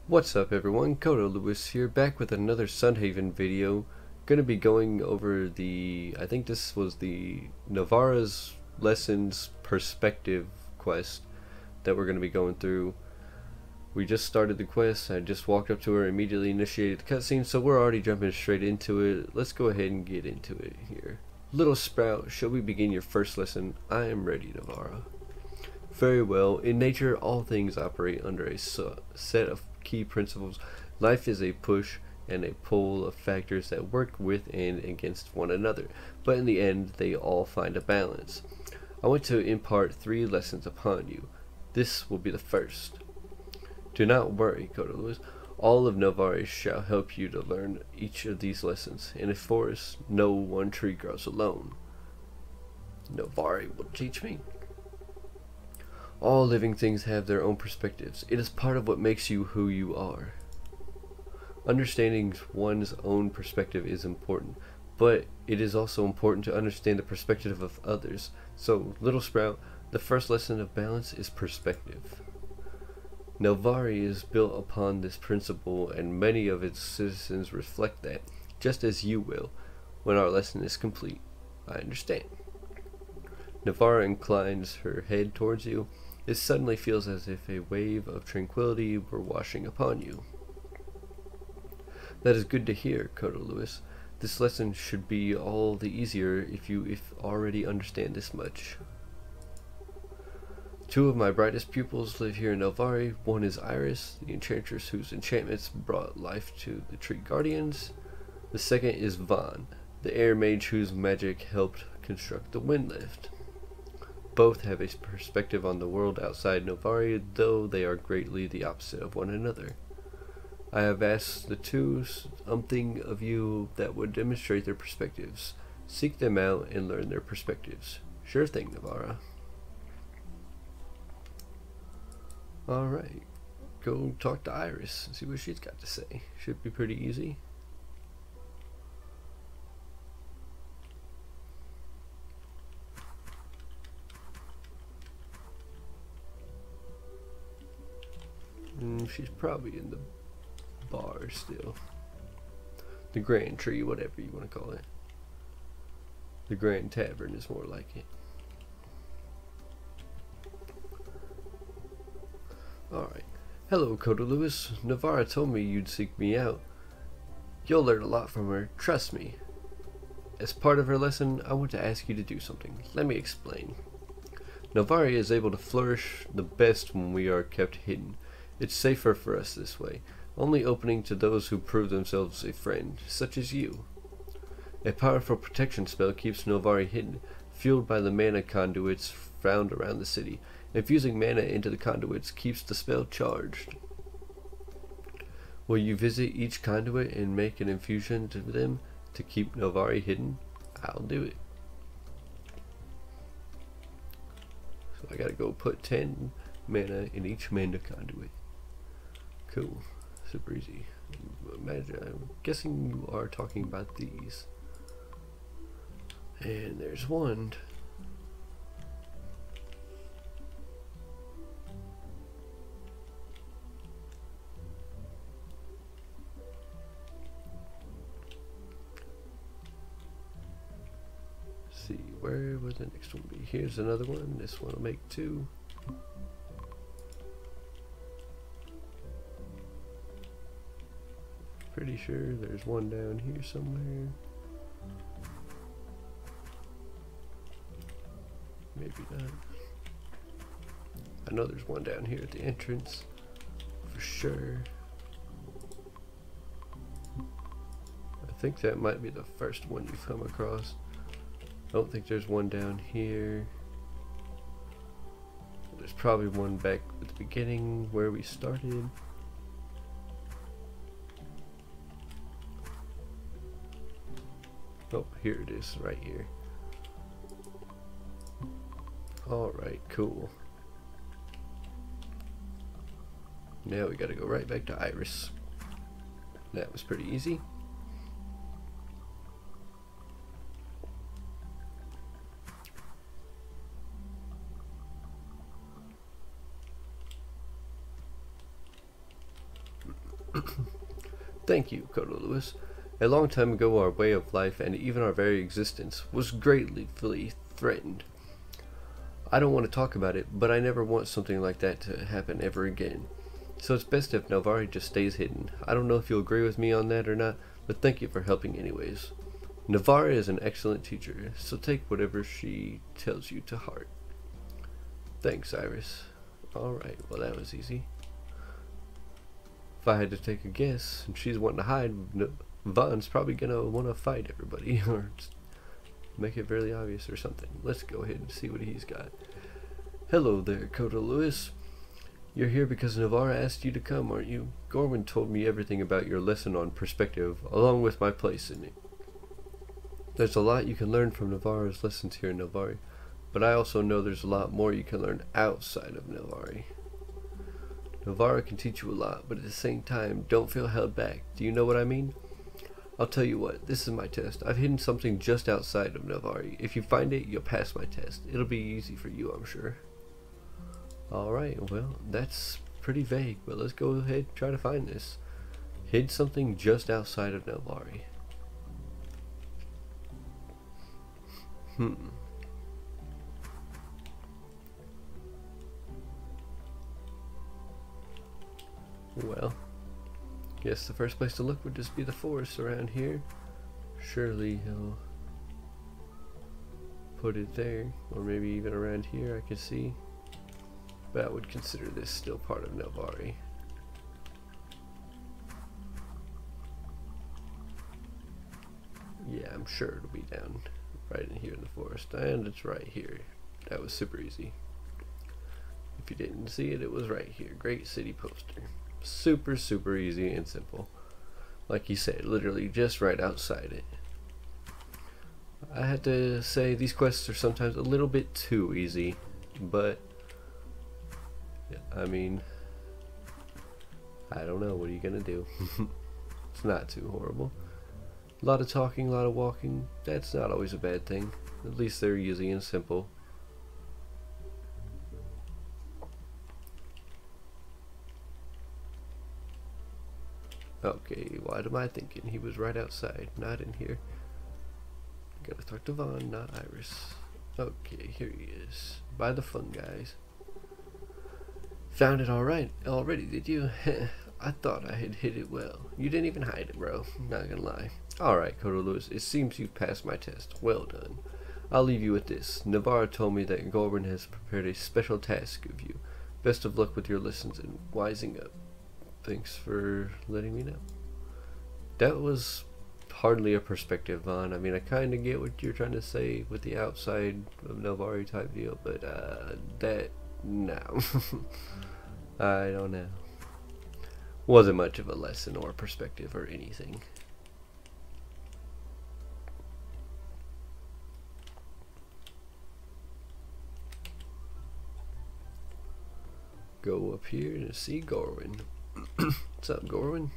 What's up everyone, Kodo Lewis here, back with another Sunhaven video. Gonna be going over I think this was the Nivara's Lessons Perspective quest that we're gonna be going through. We just started the quest, I just walked up to her, immediately initiated the cutscene, so we're already jumping straight into it. Let's go ahead and get into it here. Little Sprout, shall we begin your first lesson? I am ready, Nivara. Very well. In nature, all things operate under a set of key principles. Life is a push and a pull of factors that work with and against one another, but in the end they all find a balance. I want to impart 3 lessons upon you. This will be the first. Do not worry, Kodo. All of Nivara shall help you to learn each of these lessons. In a forest, no one tree grows alone. Nivara will teach me. All living things have their own perspectives. It is part of what makes you who you are. Understanding one's own perspective is important, but it is also important to understand the perspective of others. So, Little Sprout, the first lesson of balance is perspective. Nivara is built upon this principle, and many of its citizens reflect that, just as you will, when our lesson is complete. I understand. Nivara inclines her head towards you. It suddenly feels as if a wave of tranquility were washing upon you. That is good to hear, Kodo Lewis. This lesson should be all the easier if you already understand this much. 2 of my brightest pupils live here in Nivara. One is Iris, the enchantress whose enchantments brought life to the tree guardians. The second is Vaughn, the air mage whose magic helped construct the wind lift. Both have a perspective on the world outside Nivara, though they are greatly the opposite of one another. I have asked the 2 something of you that would demonstrate their perspectives. Seek them out and learn their perspectives. Sure thing, Nivara. Alright, go talk to Iris and see what she's got to say. Should be pretty easy. She's probably in the bar still. The Grand Tree, whatever you want to call it. The Grand Tavern is more like it. Alright. Hello, Kodo Lewis. Nivara told me you'd seek me out. You'll learn a lot from her, trust me. As part of her lesson, I want to ask you to do something. Let me explain. Nivara is able to flourish the best when we are kept hidden. It's safer for us this way, only opening to those who prove themselves a friend, such as you. A powerful protection spell keeps Nivara hidden, fueled by the mana conduits found around the city. Infusing mana into the conduits keeps the spell charged. Will you visit each conduit and make an infusion to them to keep Nivara hidden? I'll do it. So I gotta go put 10 mana in each mana conduit. Cool. Super easy. Imagine, I'm guessing you are talking about these. And there's one. Let's see, where would the next one be? Here's another one. This one will make 2. Pretty sure there's one down here somewhere. Maybe not. I know there's one down here at the entrance for sure. I think that might be the first one you've come across. I don't think there's one down here. There's probably one back at the beginning where we started. Oh, here it is, right here. Alright, cool. Now we gotta go right back to Iris. That was pretty easy. Thank you, Coda Lewis. A long time ago our way of life and even our very existence was greatly threatened. I don't want to talk about it, but I never want something like that to happen ever again. So it's best if Nivara just stays hidden. I don't know if you'll agree with me on that or not, but thank you for helping anyways. Nivara is an excellent teacher, so take whatever she tells you to heart. Thanks, Iris. Alright, well that was easy. If I had to take a guess, and she's wanting to hide, Vaughn's probably gonna want to fight everybody, or just make it really obvious or something. Let's go ahead and see what he's got. Hello there, Coda Lewis. You're here because Nivara asked you to come, aren't you? Gorwin told me everything about your lesson on perspective, along with my place in it. There's a lot you can learn from Nivara's lessons here in Nivara, but I also know there's a lot more you can learn outside of Nivara. Nivara can teach you a lot, but at the same time, don't feel held back. Do you know what I mean? I'll tell you what, this is my test. I've hidden something just outside of Nivara. If you find it, you'll pass my test. It'll be easy for you, I'm sure. Alright, well, that's pretty vague, but let's go ahead and try to find this. Hid something just outside of Nivara. Well, guess the first place to look would just be the forest around here. Surely he'll put it there, or maybe even around here I could see. But I would consider this still part of Nivara. Yeah, I'm sure it'll be down right in here in the forest, and it's right here. That was super easy. If you didn't see it, it was right here. Great city poster. Super, super easy and simple. Like you said, literally just right outside it. I had to say these quests are sometimes a little bit too easy, but I mean, I don't know, what are you gonna do? It's not too horrible. A lot of talking, a lot of walking, that's not always a bad thing. At least they're easy and simple. Okay, what am I thinking? He was right outside, not in here. Gotta talk to Vaughn, not Iris. Okay, here he is. By the fun guys. Found it alright already, did you? I thought I had hit it well. You didn't even hide it, bro. Not gonna lie. Alright, Coda Lewis, it seems you've passed my test. Well done. I'll leave you with this. Nivara told me that Gorwin has prepared a special task of you. Best of luck with your lessons and wising up. Thanks for letting me know. That was hardly a perspective, Vaughn. I mean, I kind of get what you're trying to say with the outside of Nivara type deal, but that, no. I don't know. Wasn't much of a lesson or perspective or anything. Go up here to see Gorwin. What's up, Gorwin?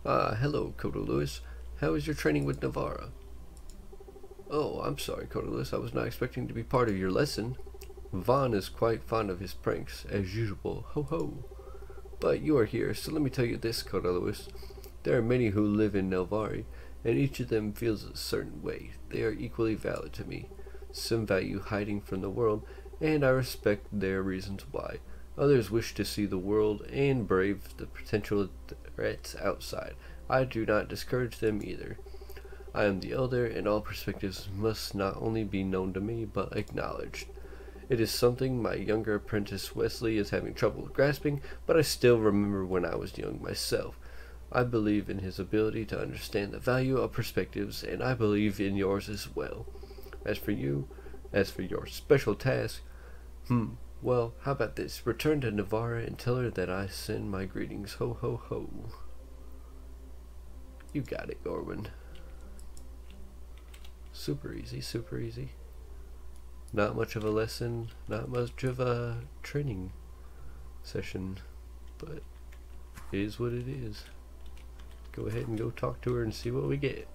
Hello, Coda Lewis. How is your training with Nivara? Oh, I'm sorry, Coda Lewis. I was not expecting to be part of your lesson. Vaughn is quite fond of his pranks, as usual. Ho ho. But you are here, so let me tell you this, Coda Lewis. There are many who live in Nivara, and each of them feels a certain way. They are equally valid to me. Some value hiding from the world, and I respect their reasons why. Others wish to see the world and brave the potential threats outside. I do not discourage them either. I am the elder, and all perspectives must not only be known to me, but acknowledged. It is something my younger apprentice Wesley is having trouble grasping, but I still remember when I was young myself. I believe in his ability to understand the value of perspectives, and I believe in yours as well. As for your special task, well, how about this? Return to Nivara and tell her that I send my greetings. Ho ho ho. You got it, Gorwin. Super easy, super easy. Not much of a lesson, not much of a training session, but it is what it is. Go ahead and go talk to her and see what we get.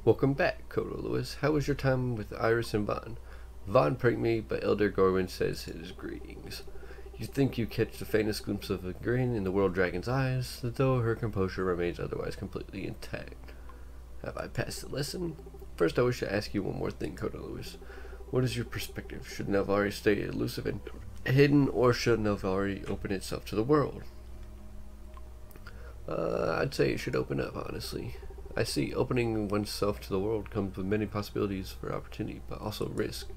Welcome back, Kodo Lewis. How was your time with Iris and Vaughn? Vaughn pricked me, but Elder Gorwin says his greetings. You think you catch the faintest glimpse of a grin in the World Dragon's eyes, though her composure remains otherwise completely intact. Have I passed the lesson? First, I wish to ask you one more thing, Kodo Lewis. What is your perspective? Should Nivara stay elusive and hidden, or should Nivara open itself to the world? I'd say it should open up, honestly. I see opening oneself to the world comes with many possibilities for opportunity, but also risk.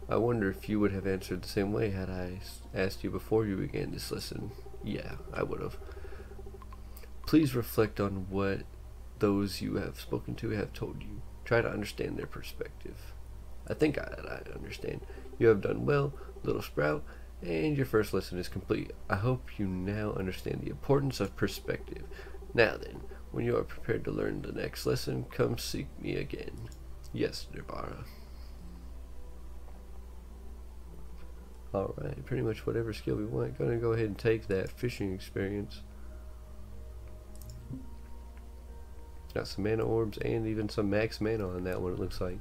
I wonder if you would have answered the same way had I asked you before you began this lesson. Yeah, I would have. Please reflect on what those you have spoken to have told you. Try to understand their perspective. I think I understand. You have done well, little sprout, and your first lesson is complete. I hope you now understand the importance of perspective. Now then, when you are prepared to learn the next lesson, come seek me again. Yes, Nivara. Alright, pretty much whatever skill we want. Gonna go ahead and take that fishing experience. Got some mana orbs and even some max mana on that one, it looks like.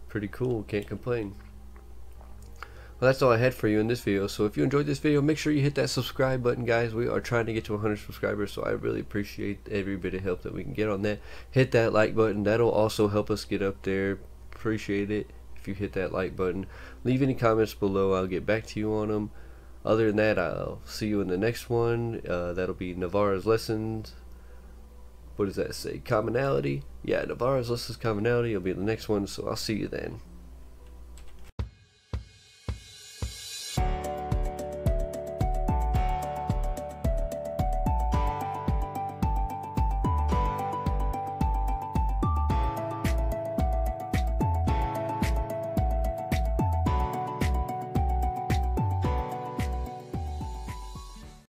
Pretty cool, can't complain. Well, that's all I had for you in this video. So if you enjoyed this video, make sure you hit that subscribe button, guys. We are trying to get to 100 subscribers, so I really appreciate every bit of help that we can get on that. Hit that like button. That'll also help us get up there. Appreciate it if you hit that like button. Leave any comments below. I'll get back to you on them. Other than that, I'll see you in the next one. That'll be Nivara's Lessons. What does that say? Commonality? Yeah, Nivara's Lessons Commonality will be the next one, so I'll see you then.